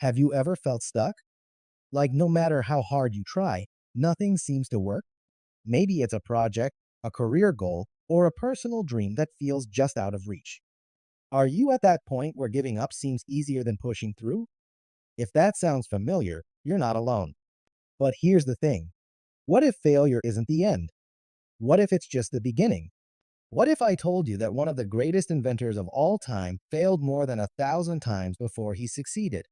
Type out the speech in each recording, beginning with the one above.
Have you ever felt stuck? Like no matter how hard you try, nothing seems to work? Maybe it's a project, a career goal, or a personal dream that feels just out of reach. Are you at that point where giving up seems easier than pushing through? If that sounds familiar, you're not alone. But here's the thing. What if failure isn't the end? What if it's just the beginning? What if I told you that one of the greatest inventors of all time failed more than 1,000 times before he succeeded?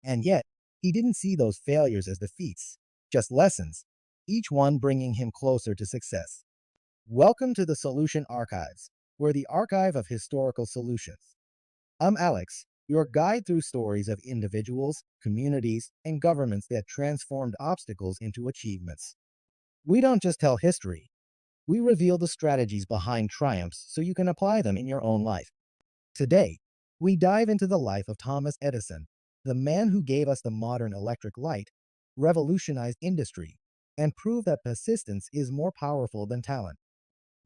And yet, he didn't see those failures as defeats, just lessons, each one bringing him closer to success. Welcome to the Solution Archives, where the archive of historical solutions. I'm Alex, your guide through stories of individuals, communities, and governments that transformed obstacles into achievements. We don't just tell history, we reveal the strategies behind triumphs so you can apply them in your own life. Today, we dive into the life of Thomas Edison, the man who gave us the modern electric light, revolutionized industry, and proved that persistence is more powerful than talent.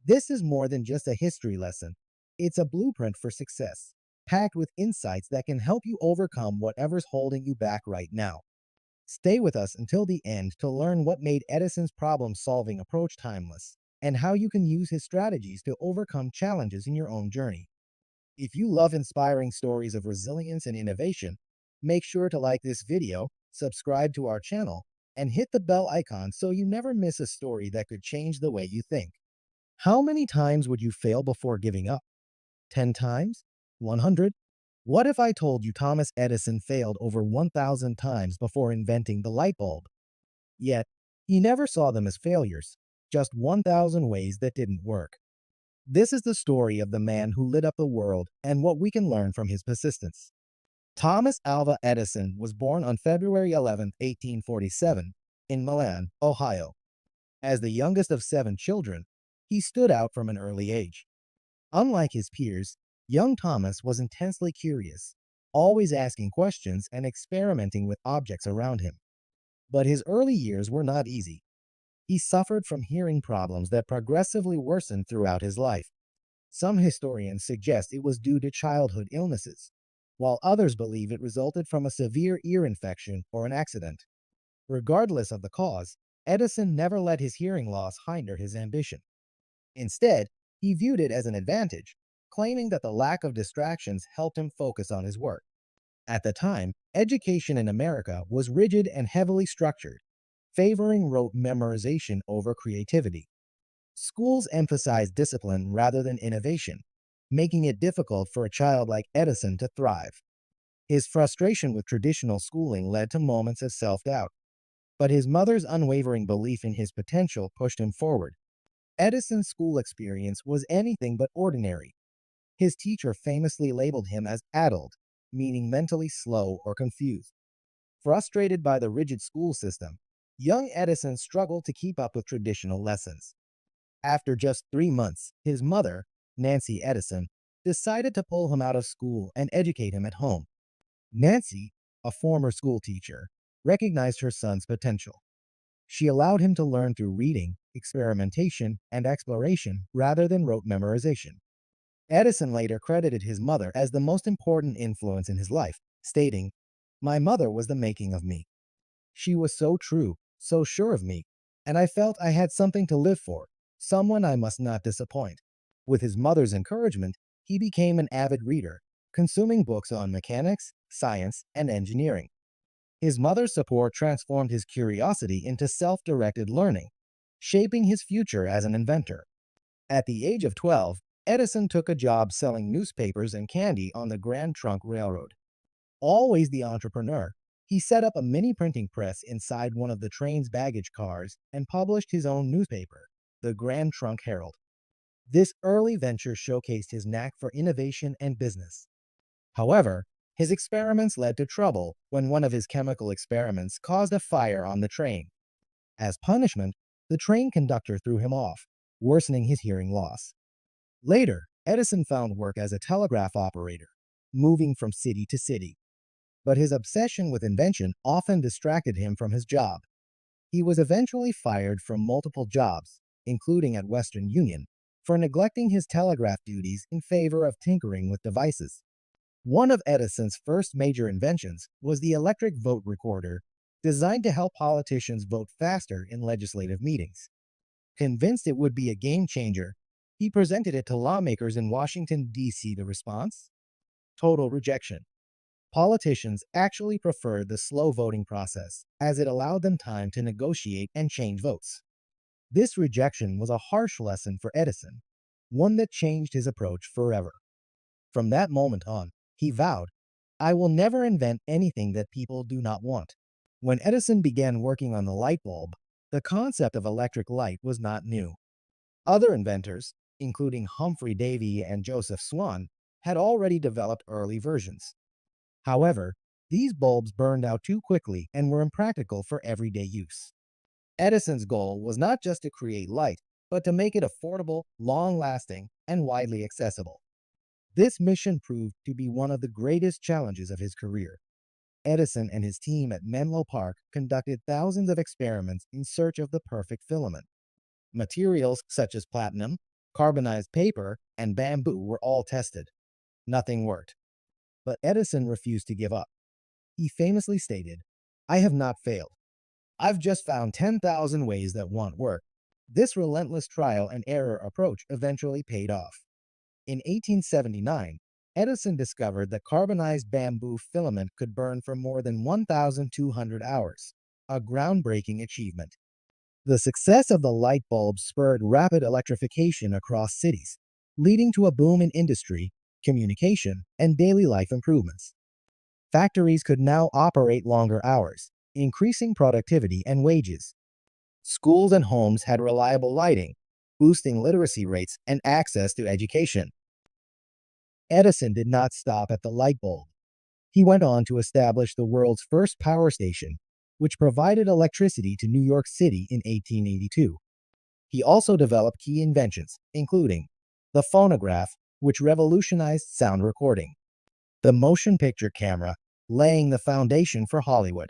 This is more than just a history lesson, it's a blueprint for success, packed with insights that can help you overcome whatever's holding you back right now. Stay with us until the end to learn what made Edison's problem solving approach timeless, and how you can use his strategies to overcome challenges in your own journey. If you love inspiring stories of resilience and innovation, make sure to like this video, subscribe to our channel, and hit the bell icon so you never miss a story that could change the way you think. How many times would you fail before giving up? 10 times? 100? What if I told you Thomas Edison failed over 1,000 times before inventing the light bulb? Yet, he never saw them as failures, just 1,000 ways that didn't work. This is the story of the man who lit up the world and what we can learn from his persistence. Thomas Alva Edison was born on February 11, 1847, in Milan, Ohio. As the youngest of 7 children, he stood out from an early age. Unlike his peers, young Thomas was intensely curious, always asking questions and experimenting with objects around him. But his early years were not easy. He suffered from hearing problems that progressively worsened throughout his life. Some historians suggest it was due to childhood illnesses, while others believe it resulted from a severe ear infection or an accident. Regardless of the cause, Edison never let his hearing loss hinder his ambition. Instead, he viewed it as an advantage, claiming that the lack of distractions helped him focus on his work. At the time, education in America was rigid and heavily structured, favoring rote memorization over creativity. Schools emphasized discipline rather than innovation, making it difficult for a child like Edison to thrive. His frustration with traditional schooling led to moments of self-doubt, but his mother's unwavering belief in his potential pushed him forward. Edison's school experience was anything but ordinary. His teacher famously labeled him as addled, meaning mentally slow or confused. Frustrated by the rigid school system, young Edison struggled to keep up with traditional lessons. After just 3 months, his mother, Nancy Edison, decided to pull him out of school and educate him at home. Nancy, a former school teacher, recognized her son's potential. She allowed him to learn through reading, experimentation, and exploration rather than rote memorization. Edison later credited his mother as the most important influence in his life, stating, "My mother was the making of me. She was so true, so sure of me, and I felt I had something to live for, someone I must not disappoint." With his mother's encouragement, he became an avid reader, consuming books on mechanics, science, and engineering. His mother's support transformed his curiosity into self-directed learning, shaping his future as an inventor. At the age of 12, Edison took a job selling newspapers and candy on the Grand Trunk Railroad. Always the entrepreneur, he set up a mini printing press inside one of the train's baggage cars and published his own newspaper, the Grand Trunk Herald. This early venture showcased his knack for innovation and business. However, his experiments led to trouble when one of his chemical experiments caused a fire on the train. As punishment, the train conductor threw him off, worsening his hearing loss. Later, Edison found work as a telegraph operator, moving from city to city. But his obsession with invention often distracted him from his job. He was eventually fired from multiple jobs, including at Western Union, for neglecting his telegraph duties in favor of tinkering with devices. One of Edison's first major inventions was the electric vote recorder, designed to help politicians vote faster in legislative meetings. Convinced it would be a game changer, he presented it to lawmakers in Washington, D.C. The response? Total rejection. Politicians actually preferred the slow voting process, as it allowed them time to negotiate and change votes. This rejection was a harsh lesson for Edison, one that changed his approach forever. From that moment on, he vowed, "I will never invent anything that people do not want." When Edison began working on the light bulb, the concept of electric light was not new. Other inventors, including Humphrey Davy and Joseph Swan, had already developed early versions. However, these bulbs burned out too quickly and were impractical for everyday use. Edison's goal was not just to create light, but to make it affordable, long-lasting, and widely accessible. This mission proved to be one of the greatest challenges of his career. Edison and his team at Menlo Park conducted thousands of experiments in search of the perfect filament. Materials such as platinum, carbonized paper, and bamboo were all tested. Nothing worked. But Edison refused to give up. He famously stated, "I have not failed. I've just found 10,000 ways that won't work." This relentless trial and error approach eventually paid off. In 1879, Edison discovered that carbonized bamboo filament could burn for more than 1,200 hours, a groundbreaking achievement. The success of the light bulb spurred rapid electrification across cities, leading to a boom in industry, communication, and daily life improvements. Factories could now operate longer hours, increasing productivity and wages. Schools and homes had reliable lighting, boosting literacy rates and access to education. Edison did not stop at the light bulb. He went on to establish the world's first power station, which provided electricity to New York City in 1882. He also developed key inventions, including the phonograph, which revolutionized sound recording; the motion picture camera, laying the foundation for Hollywood;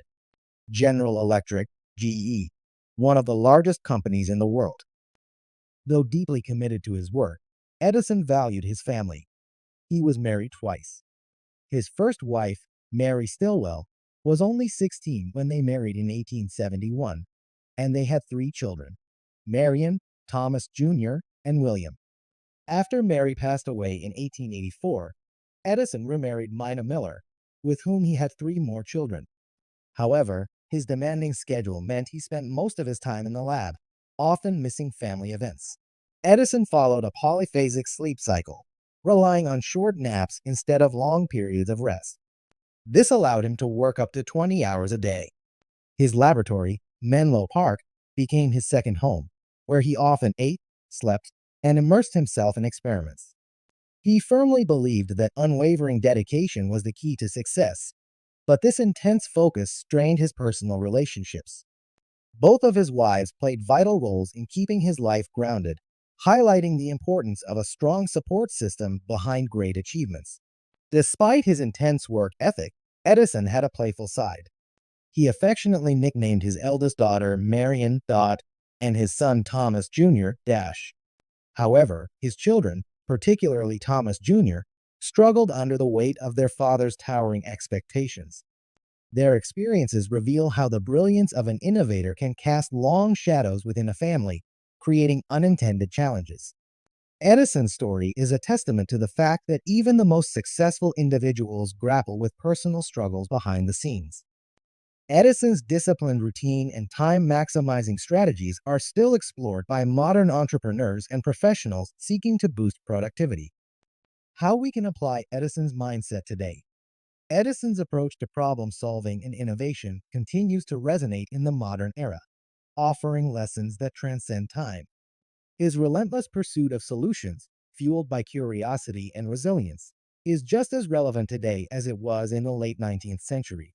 General Electric, GE, one of the largest companies in the world. Though deeply committed to his work, Edison valued his family. He was married twice. His first wife, Mary Stilwell, was only 16 when they married in 1871, and they had 3 children: Marion, Thomas Jr., and William. After Mary passed away in 1884, Edison remarried Mina Miller, with whom he had 3 more children. However, his demanding schedule meant he spent most of his time in the lab, often missing family events. Edison followed a polyphasic sleep cycle, relying on short naps instead of long periods of rest. This allowed him to work up to 20 hours a day. His laboratory, Menlo Park, became his second home, where he often ate, slept, and immersed himself in experiments. He firmly believed that unwavering dedication was the key to success, but this intense focus strained his personal relationships. Both of his wives played vital roles in keeping his life grounded, highlighting the importance of a strong support system behind great achievements. Despite his intense work ethic, Edison had a playful side. He affectionately nicknamed his eldest daughter Marion Dot and his son Thomas Jr. Dash. However, his children, particularly Thomas Jr., struggled under the weight of their father's towering expectations. Their experiences reveal how the brilliance of an innovator can cast long shadows within a family, creating unintended challenges. Edison's story is a testament to the fact that even the most successful individuals grapple with personal struggles behind the scenes. Edison's disciplined routine and time-maximizing strategies are still explored by modern entrepreneurs and professionals seeking to boost productivity. How we can apply Edison's mindset today. Edison's approach to problem-solving and innovation continues to resonate in the modern era, offering lessons that transcend time. His relentless pursuit of solutions, fueled by curiosity and resilience, is just as relevant today as it was in the late 19th century.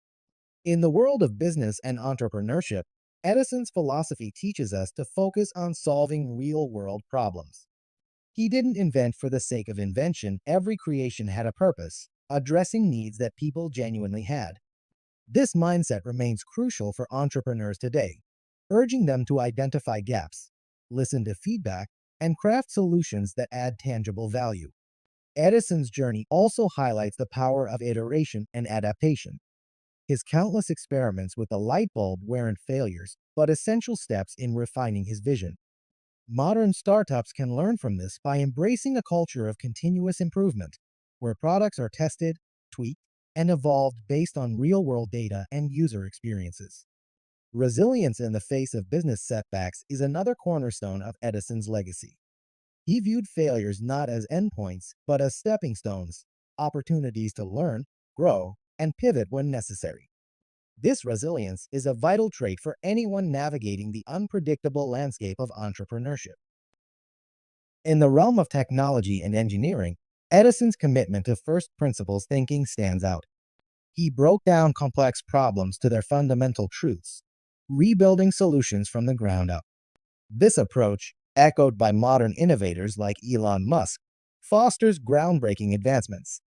In the world of business and entrepreneurship, Edison's philosophy teaches us to focus on solving real-world problems. He didn't invent for the sake of invention. Every creation had a purpose, addressing needs that people genuinely had. This mindset remains crucial for entrepreneurs today, urging them to identify gaps, listen to feedback, and craft solutions that add tangible value. Edison's journey also highlights the power of iteration and adaptation. His countless experiments with the light bulb weren't failures, but essential steps in refining his vision. Modern startups can learn from this by embracing a culture of continuous improvement, where products are tested, tweaked, and evolved based on real-world data and user experiences. Resilience in the face of business setbacks is another cornerstone of Edison's legacy. He viewed failures not as endpoints, but as stepping stones, opportunities to learn, grow, and pivot when necessary. This resilience is a vital trait for anyone navigating the unpredictable landscape of entrepreneurship. In the realm of technology and engineering, Edison's commitment to first principles thinking stands out. He broke down complex problems to their fundamental truths, rebuilding solutions from the ground up. This approach, echoed by modern innovators like Elon Musk, fosters groundbreaking advancements.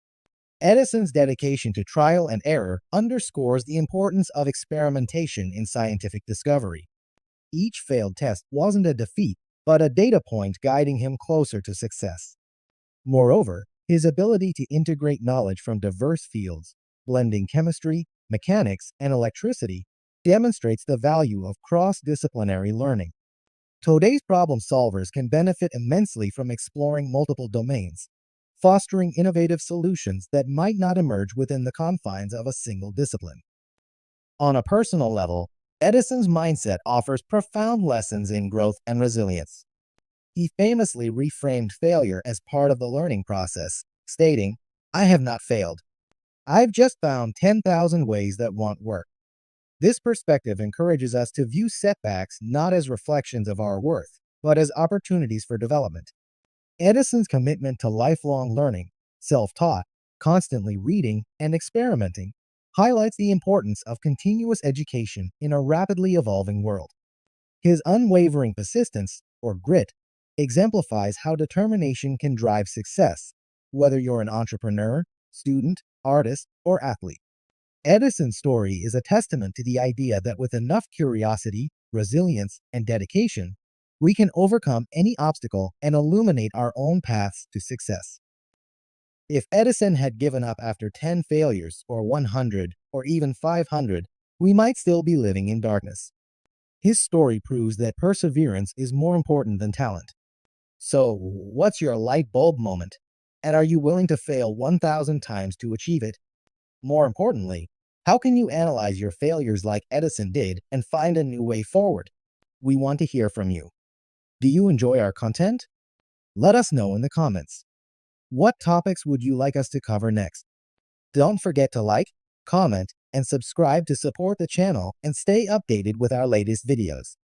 Edison's dedication to trial and error underscores the importance of experimentation in scientific discovery. Each failed test wasn't a defeat, but a data point guiding him closer to success. Moreover, his ability to integrate knowledge from diverse fields, blending chemistry, mechanics, and electricity, demonstrates the value of cross-disciplinary learning. Today's problem solvers can benefit immensely from exploring multiple domains, fostering innovative solutions that might not emerge within the confines of a single discipline. On a personal level, Edison's mindset offers profound lessons in growth and resilience. He famously reframed failure as part of the learning process, stating, "I have not failed. I've just found 10,000 ways that won't work." This perspective encourages us to view setbacks not as reflections of our worth, but as opportunities for development. Edison's commitment to lifelong learning, self-taught, constantly reading, and experimenting highlights the importance of continuous education in a rapidly evolving world. His unwavering persistence, or grit, exemplifies how determination can drive success, whether you're an entrepreneur, student, artist, or athlete. Edison's story is a testament to the idea that with enough curiosity, resilience, and dedication, we can overcome any obstacle and illuminate our own paths to success. If Edison had given up after 10 failures, or 100, or even 500, we might still be living in darkness. His story proves that perseverance is more important than talent. So, what's your light bulb moment? And are you willing to fail 1,000 times to achieve it? More importantly, how can you analyze your failures like Edison did and find a new way forward? We want to hear from you. Do you enjoy our content? Let us know in the comments. What topics would you like us to cover next? Don't forget to like, comment, and subscribe to support the channel and stay updated with our latest videos.